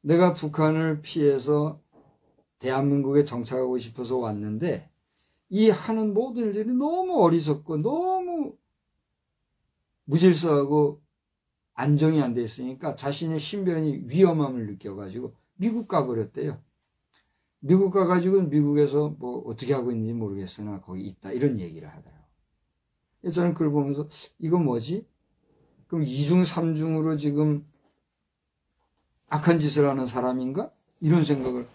내가 북한을 피해서 대한민국에 정착하고 싶어서 왔는데 이 하는 모든 일들이 너무 어리석고 너무 무질서하고 안정이 안 돼 있으니까 자신의 신변이 위험함을 느껴가지고 미국 가버렸대요. 미국 가가지고 미국에서 뭐 어떻게 하고 있는지 모르겠으나 거기 있다 이런 얘기를 하더라고요. 저는 그걸 보면서 이건 뭐지? 그럼 2중 3중으로 지금 악한 짓을 하는 사람인가? 이런 생각을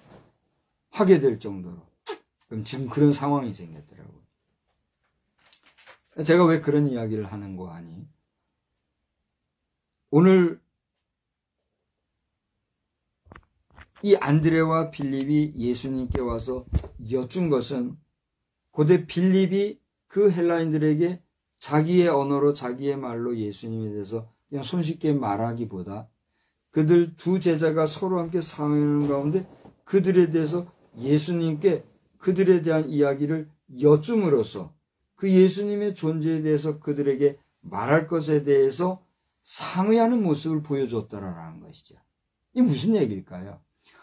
하게 될 정도로 그럼 지금 그런 상황이 생겼더라고요. 제가 왜 그런 이야기를 하는 거 아니? 오늘 이 안드레와 빌립이 예수님께 와서 여쭌 것은 고대 빌립이 그 헬라인들에게 자기의 언어로 자기의 말로 예수님에 대해서 그냥 손쉽게 말하기보다 그들 두 제자가 서로 함께 상의하는 가운데 그들에 대해서 예수님께 그들에 대한 이야기를 여쭌으로써 그 예수님의 존재에 대해서 그들에게 말할 것에 대해서 상의하는 모습을 보여줬다라는 것이죠. 이게 무슨 얘기일까요?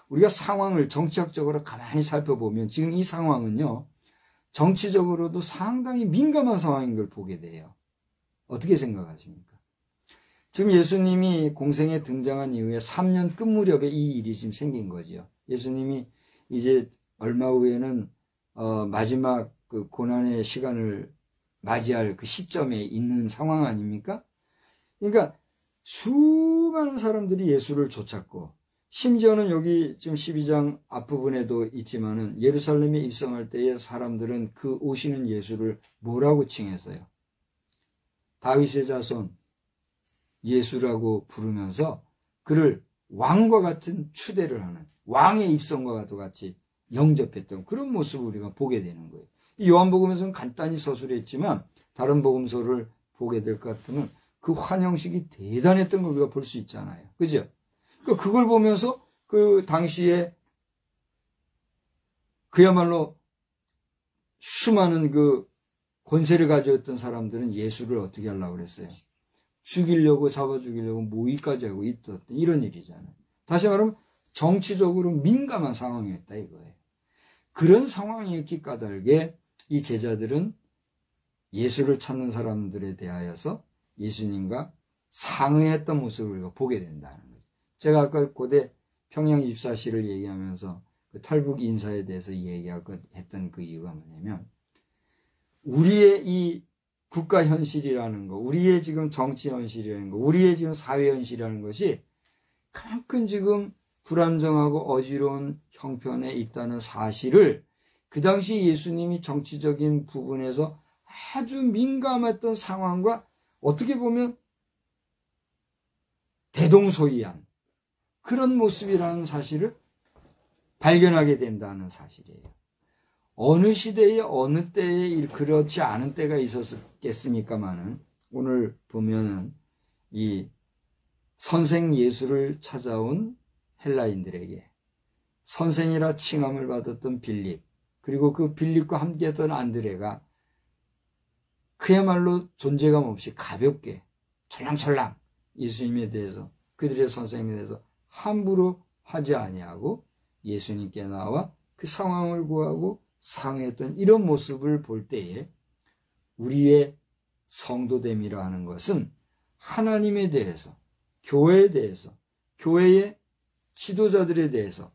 우리가 상황을 정치학적으로 가만히 살펴보면 지금 이 상황은요. 정치적으로도 상당히 민감한 상황인 걸 보게 돼요. 어떻게 생각하십니까? 지금 예수님이 공생에 등장한 이후에 3년 끝 무렵에 이 일이 지금 생긴 거죠. 예수님이 이제 얼마 후에는 마지막 그 고난의 시간을 맞이할 그 시점에 있는 상황 아닙니까? 그러니까 수많은 사람들이 예수를 쫓았고 심지어는 여기 지금 12장 앞부분에도 있지만은 예루살렘에 입성할 때에 사람들은 그 오시는 예수를 뭐라고 칭했어요? 다윗의 자손 예수라고 부르면서 그를 왕과 같은 추대를 하는 왕의 입성과 같이 영접했던 그런 모습을 우리가 보게 되는 거예요. 이 요한복음에서는 간단히 서술했지만 다른 복음서를 보게 될 것 같으면 그 환영식이 대단했던 걸 우리가 볼 수 있잖아요. 그죠? 그걸 보면서 그 당시에 그야말로 수많은 그 권세를 가졌던 사람들은 예수를 어떻게 하려고 그랬어요? 죽이려고 잡아 죽이려고 모의까지 하고 있었던 이런 일이잖아요. 다시 말하면 정치적으로 민감한 상황이었다 이거예요. 그런 상황이었기 까닭에 이 제자들은 예수를 찾는 사람들에 대하여서 예수님과 상의했던 모습을 우리가 보게 된다는 거죠. 제가 아까 고대 평양 24시를 얘기하면서 그 탈북 인사에 대해서 얘기하고 했던 그 이유가 뭐냐면 우리의 이 국가 현실이라는 거, 우리의 지금 정치 현실이라는 거, 우리의 지금 사회 현실이라는 것이 그만큼 지금 불안정하고 어지러운 형편에 있다는 사실을 그 당시 예수님이 정치적인 부분에서 아주 민감했던 상황과 어떻게 보면 대동소이한 그런 모습이라는 사실을 발견하게 된다는 사실이에요. 어느 시대에 어느 때에 그렇지 않은 때가 있었겠습니까마는 오늘 보면은 이 선생 예수를 찾아온 헬라인들에게 선생이라 칭함을 받았던 빌립, 그리고 그 빌립과 함께했던 안드레가 그야말로 존재감 없이 가볍게 촐랑촐랑 예수님에 대해서, 그들의 선생님에 대해서 함부로 하지 아니하고 예수님께 나와 그 상황을 구하고 상의했던 이런 모습을 볼 때에 우리의 성도됨이라 하는 것은 하나님에 대해서, 교회에 대해서, 교회의 지도자들에 대해서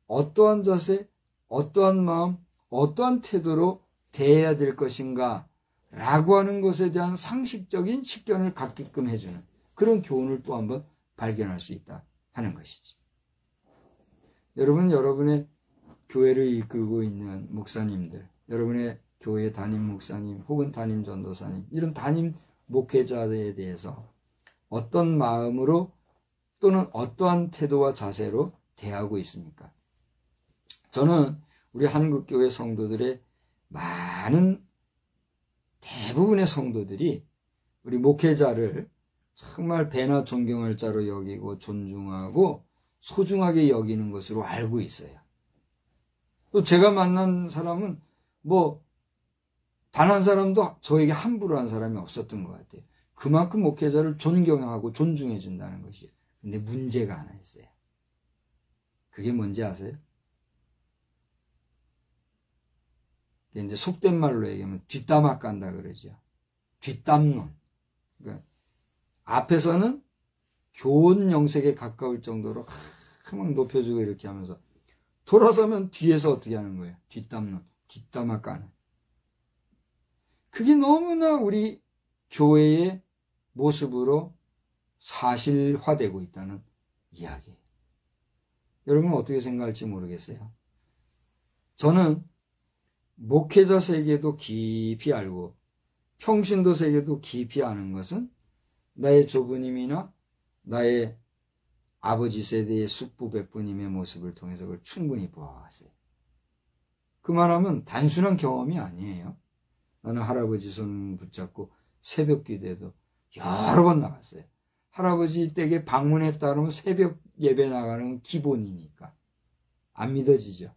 어떠한 자세, 어떠한 마음, 어떠한 태도로 대해야 될 것인가 라고 하는 것에 대한 상식적인 식견을 갖게끔 해주는 그런 교훈을 또 한번 발견할 수 있다 하는 것이지. 여러분, 여러분의 교회를 이끌고 있는 목사님들, 여러분의 교회 담임 목사님 혹은 담임 전도사님, 이런 담임 목회자에 대해서 어떤 마음으로 또는 어떠한 태도와 자세로 대하고 있습니까? 저는 우리 한국교회 성도들의 많은 대부분의 성도들이 우리 목회자를 정말 배나 존경할 자로 여기고 존중하고 소중하게 여기는 것으로 알고 있어요. 또 제가 만난 사람은 단 한 사람도 저에게 함부로 한 사람이 없었던 것 같아요. 그만큼 목회자를 존경하고 존중해 준다는 것이에요. 근데 문제가 하나 있어요. 그게 뭔지 아세요? 이제 속된 말로 얘기하면 뒷담화 깐다 그러죠. 뒷담론. 그러니까 앞에서는 교훈 영색에 가까울 정도로 막 높여주고 이렇게 하면서 돌아서면 뒤에서 어떻게 하는 거예요? 뒷담론, 뒷담화 까는. 그게 너무나 우리 교회의 모습으로 사실화되고 있다는 이야기예요. 여러분은 어떻게 생각할지 모르겠어요. 저는 목회자 세계도 깊이 알고 평신도 세계도 깊이 아는 것은 나의 조부님이나 나의 아버지 세대의 숙부 백부님의 모습을 통해서 그걸 충분히 보아왔어요. 그만하면 단순한 경험이 아니에요. 나는 할아버지 손 붙잡고 새벽 기도에도 여러 번 나갔어요. 할아버지 댁에 방문했다 그러면 새벽 예배 나가는 건 기본이니까. 안 믿어지죠?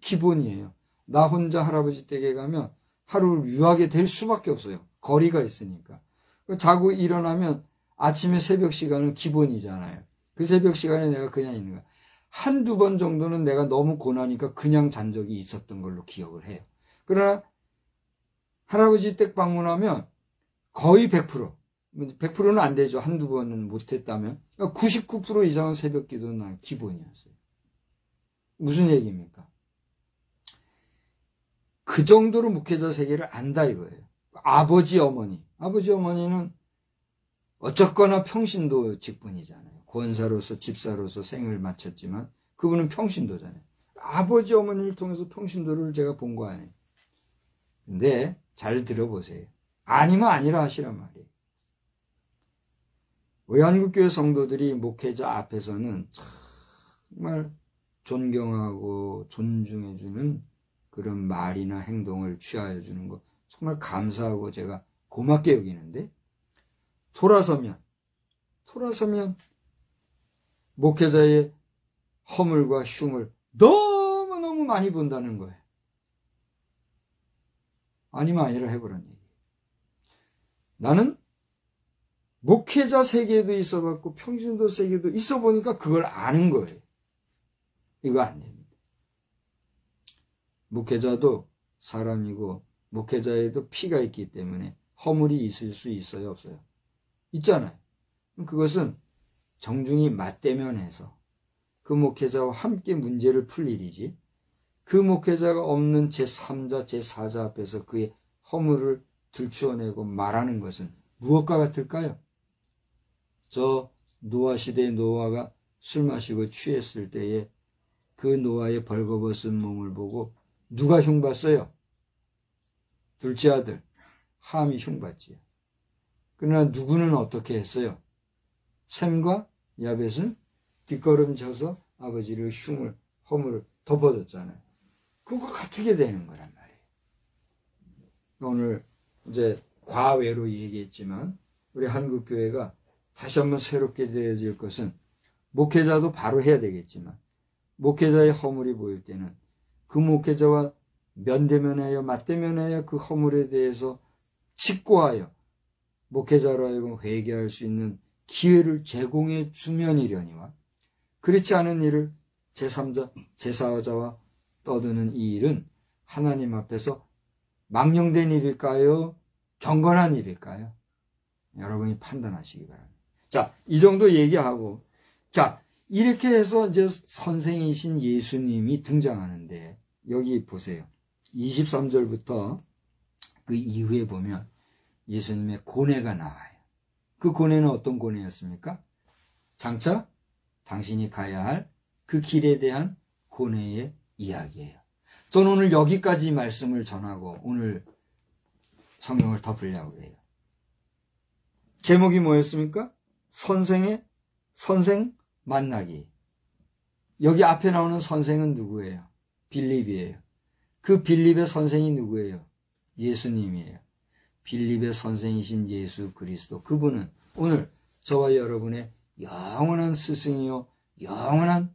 기본이에요. 나 혼자 할아버지 댁에 가면 하루를 유하게 될 수밖에 없어요. 거리가 있으니까. 자고 일어나면 아침에 새벽 시간은 기본이잖아요. 그 새벽 시간에 내가 그냥 있는 거야. 한두 번 정도는 내가 너무 고나니까 그냥 잔 적이 있었던 걸로 기억을 해요. 그러나 할아버지 댁 방문하면 거의 100%, 100%는 안 되죠. 한두 번은 못했다면 99% 이상은 새벽 기도는 난 기본이었어요. 무슨 얘기입니까? 그 정도로 목회자 세계를 안다 이거예요. 아버지 어머니는 어쨌거나 평신도 직분이잖아요. 권사로서 집사로서 생을 마쳤지만 그분은 평신도잖아요. 아버지 어머니를 통해서 평신도를 제가 본 거 아니에요. 근데 잘 들어보세요. 아니면 아니라 하시란 말이에요. 우리 한국교회 성도들이 목회자 앞에서는 정말 존경하고 존중해주는 그런 말이나 행동을 취하여 주는 거 정말 감사하고 제가 고맙게 여기는데 돌아서면 목회자의 허물과 흉을 너무너무 많이 본다는 거예요. 아니면 아니라 해보라는 얘기예요. 나는 목회자 세계에도 있어봤고 평신도 세계에도 있어보니까 그걸 아는 거예요. 이거 안 됩니다. 목회자도 사람이고 목회자에도 피가 있기 때문에 허물이 있을 수 있어요, 없어요? 있잖아요. 그것은 정중히 맞대면해서 그 목회자와 함께 문제를 풀 일이지 그 목회자가 없는 제3자, 제4자 앞에서 그의 허물을 들추어내고 말하는 것은 무엇과 같을까요? 저 노아 시대의 노아가 술 마시고 취했을 때에 그 노아의 벌거벗은 몸을 보고 누가 흉봤어요? 둘째 아들 함이 흉봤지요. 그러나 누구는 어떻게 했어요? 셈과 야벳은 뒷걸음져서 아버지를 허물을 덮어줬잖아요. 그거 같게 되는 거란 말이에요. 오늘 이제 과외로 얘기했지만 우리 한국교회가 다시 한번 새롭게 되어질 것은 목회자도 바로 해야 되겠지만 목회자의 허물이 보일 때는 그 목회자와 면대면하여 맞대면하여 그 허물에 대해서 직고하여 목회자로 하여금 회개할 수 있는 기회를 제공해 주면이려니와 그렇지 않은 일을 제3자, 제4자와 떠드는 이 일은 하나님 앞에서 망령된 일일까요? 경건한 일일까요? 여러분이 판단하시기 바랍니다. 자, 이 정도 얘기하고, 자, 이렇게 해서 이제 선생이신 예수님이 등장하는데, 여기 보세요. 23절부터 그 이후에 보면 예수님의 고뇌가 나와요. 그 고뇌는 어떤 고뇌였습니까? 장차 당신이 가야 할 그 길에 대한 고뇌의 이야기예요. 저는 오늘 여기까지 말씀을 전하고 오늘 성경을 덮으려고 해요. 제목이 뭐였습니까? 선생 만나기. 여기 앞에 나오는 선생은 누구예요? 빌립이에요. 그 빌립의 선생이 누구예요? 예수님이에요. 빌립의 선생이신 예수 그리스도. 그분은 오늘 저와 여러분의 영원한 스승이요, 영원한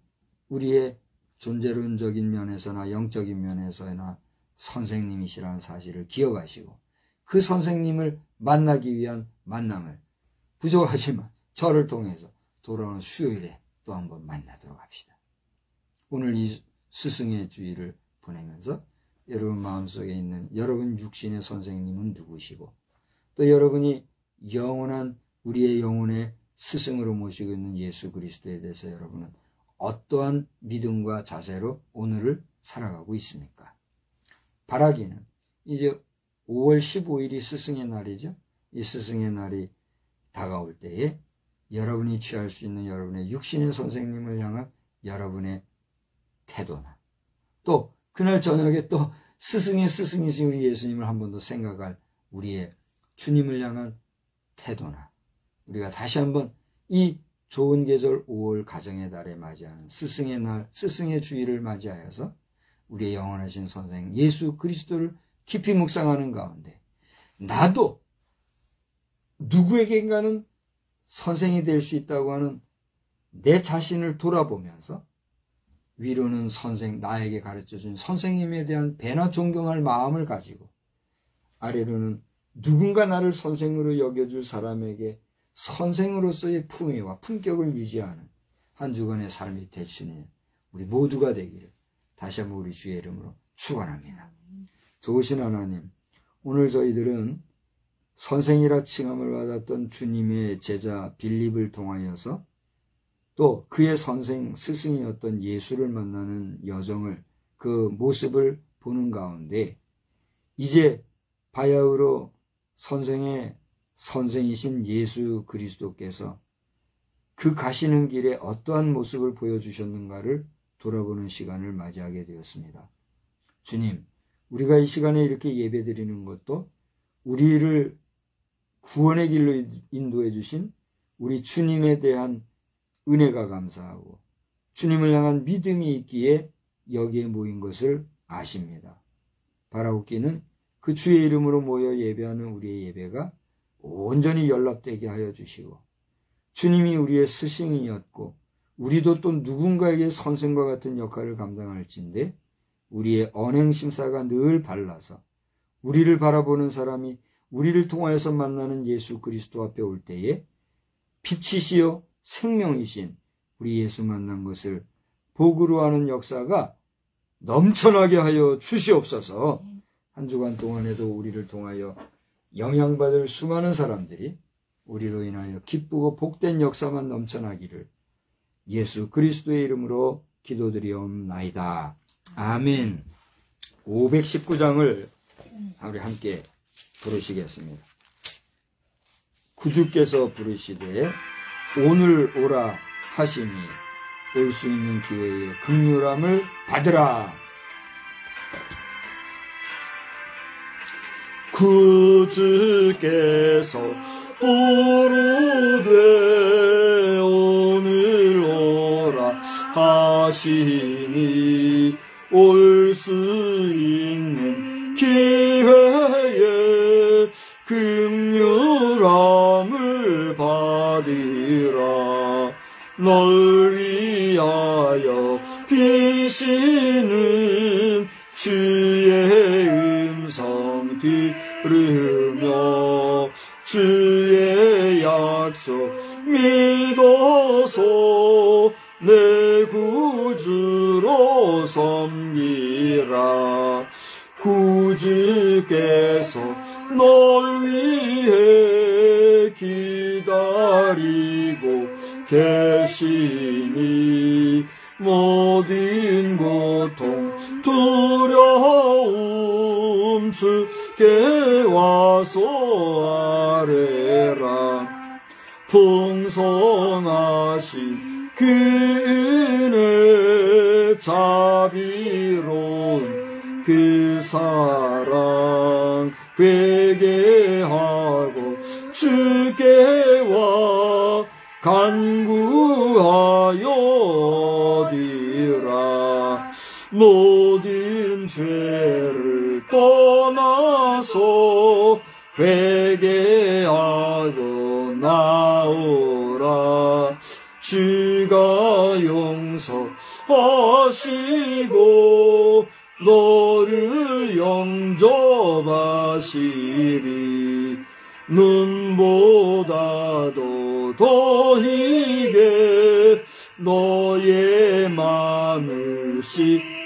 우리의 존재론적인 면에서나 영적인 면에서나 선생님이시라는 사실을 기억하시고 그 선생님을 만나기 위한 만남을 부족하지만 저를 통해서 돌아오는 수요일에 또 한번 만나도록 합시다. 오늘 이 스승의 주의를 보내면서 여러분 마음속에 있는 여러분 육신의 선생님은 누구시고 또 여러분이 영원한 우리의 영혼의 스승으로 모시고 있는 예수 그리스도에 대해서 여러분은 어떠한 믿음과 자세로 오늘을 살아가고 있습니까? 바라기는 이제 5월 15일이 스승의 날이죠. 이 스승의 날이 다가올 때에 여러분이 취할 수 있는 여러분의 육신의 선생님을 향한 여러분의 태도나 또 그날 저녁에 또 스승이신 우리 예수님을 한 번 더 생각할 우리의 주님을 향한 태도나 우리가 다시 한번 이 좋은 계절 5월 가정의 달에 맞이하는 스승의 날, 스승의 주일을 맞이하여서 우리의 영원하신 선생 예수 그리스도를 깊이 묵상하는 가운데 나도 누구에겐가는 선생이 될 수 있다고 하는 내 자신을 돌아보면서 위로는 나에게 가르쳐준 선생님에 대한 배나 존경할 마음을 가지고 아래로는 누군가 나를 선생으로 여겨줄 사람에게 선생으로서의 품위와 품격을 유지하는 한 주간의 삶이 될 수 있는 우리 모두가 되기를 다시 한번 우리 주의 이름으로 축원합니다. 좋으신 하나님, 오늘 저희들은 선생이라 칭함을 받았던 주님의 제자 빌립을 통하여서 또 그의 선생 스승이었던 예수를 만나는 여정을 그 모습을 보는 가운데 이제 바야흐로 선생이신 예수 그리스도께서 그 가시는 길에 어떠한 모습을 보여주셨는가를 돌아보는 시간을 맞이하게 되었습니다. 주님, 우리가 이 시간에 이렇게 예배드리는 것도 우리를 구원의 길로 인도해 주신 우리 주님에 대한 은혜가 감사하고 주님을 향한 믿음이 있기에 여기에 모인 것을 아십니다. 바라옵기는 그 주의 이름으로 모여 예배하는 우리의 예배가 온전히 연락되게 하여 주시고 주님이 우리의 스승이었고 우리도 또 누군가에게 선생과 같은 역할을 감당할진데 우리의 언행심사가 늘 발라서 우리를 바라보는 사람이 우리를 통하여서 만나는 예수 그리스도 앞에 올 때에 빛이시요 생명이신 우리 예수 만난 것을 복으로 하는 역사가 넘쳐나게 하여 주시옵소서. 한 주간 동안에도 우리를 통하여 영향받을 수많은 사람들이 우리로 인하여 기쁘고 복된 역사만 넘쳐나기를 예수 그리스도의 이름으로 기도드리옵나이다. 아멘. 519장을 우리 함께 부르시겠습니다. 구주께서 부르시되 오늘 오라 하시니 올 수 있는 기회에 긍휼함을 받으라. 구주께서 부르되 오늘 오라 하시니 올 수 있는 기회에 긍휼함을 받으라. 널 위하여 하여 비시는 주의 음성 들으며 주의 약속 믿어서 내 구주로 섬기라. 구주께서 널 위해 기다리고 계시니 모든 고통 두려움 주께 와서 아뢰라. 풍성하신 그 은혜 자비로운 그 사랑 회개하고 주께 와 간구하여 얻으라. 모든 죄를 떠나서 회개하고 나오라. 주가 용서하시고 너를 영접하시리. 눈보다도 더 희게 너의 마음을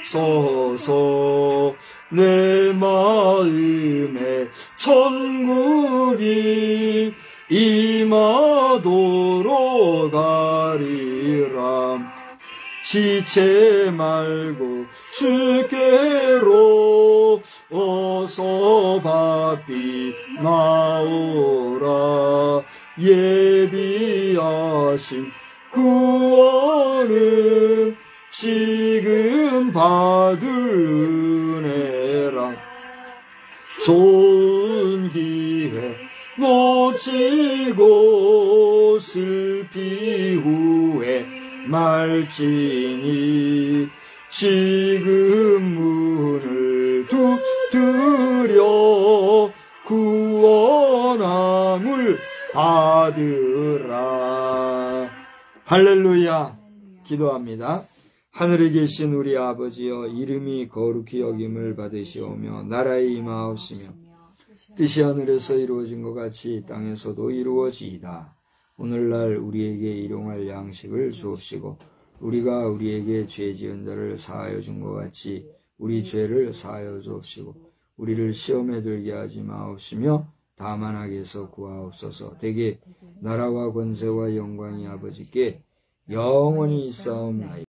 씻어서 내 마음에 천국이 임하도록 하리라. 지체 말고 주께로 어서 바삐 나오라. 예비하신 구원은 지금 받을 은혜라. 좋은 기회 놓치고 슬피 후에 말지니 지금 문을 두드려 구원함을 받으라. 할렐루야. 기도합니다. 하늘에 계신 우리 아버지여, 이름이 거룩히 여김을 받으시오며 나라의 임하옵시며 뜻이 하늘에서 이루어진 것 같이 이 땅에서도 이루어지이다. 오늘날 우리에게 일용할 양식을 주옵시고 우리가 우리에게 죄 지은 자를 사하여 준 것 같이 우리 죄를 사하여 주옵시고 우리를 시험에 들게 하지 마옵시며 다만 악에서 구하옵소서. 대개 나라와 권세와 영광이 아버지께 영원히 있사옵나이다.